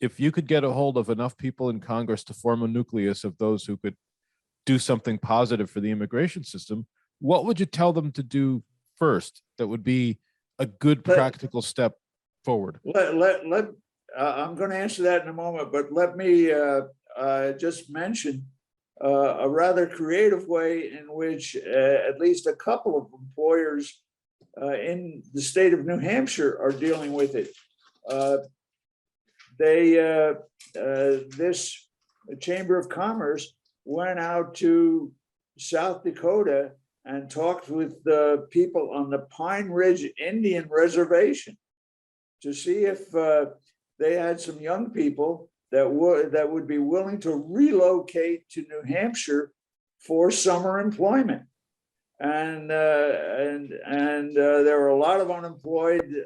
if you could get a hold of enough people in Congress to form a nucleus of those who could do something positive for the immigration system, what would you tell them to do first that would be a good Let, practical step forward? I'm going to answer that in a moment, but let me just mention a rather creative way in which at least a couple of employers in the state of New Hampshire are dealing with it. This Chamber of Commerce went out to South Dakota and talked with the people on the Pine Ridge Indian Reservation to see if they had some young people that would be willing to relocate to New Hampshire for summer employment. And there were a lot of unemployed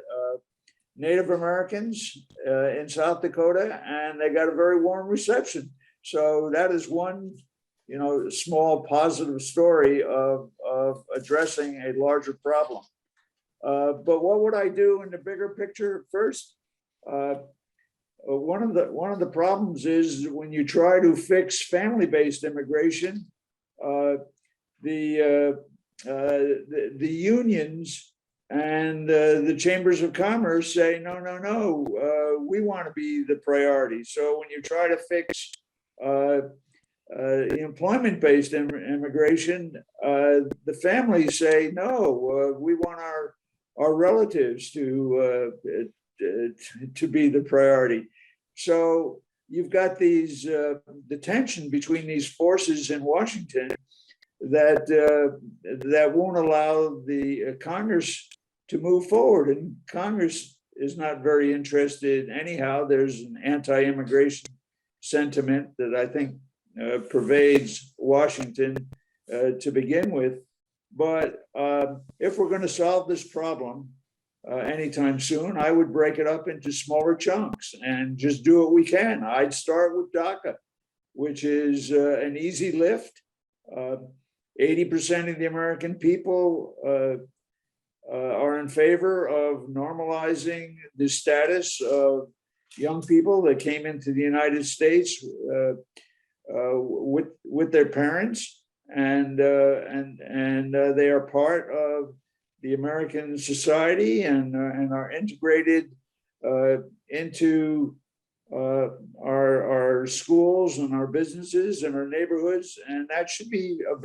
Native Americans in South Dakota, and they got a very warm reception. So that is one, small positive story of addressing a larger problem. But what would I do in the bigger picture first? One of the problems is when you try to fix family-based immigration, the unions and the chambers of commerce say, no, we want to be the priority. So when you try to fix employment-based immigration, the families say, no, we want our relatives to be the priority. So you've got the tension between these forces in Washington that won't allow the Congress to move forward, and Congress is not very interested anyhow. There's an anti-immigration sentiment that I think pervades Washington to begin with. But if we're going to solve this problem anytime soon, I would break it up into smaller chunks and just do what we can. I'd start with DACA, which is an easy lift. 80% of the American people are in favor of normalizing the status of young people that came into the United States with their parents, and they are part of the American society and are integrated into our schools and our businesses and our neighborhoods, and that should be a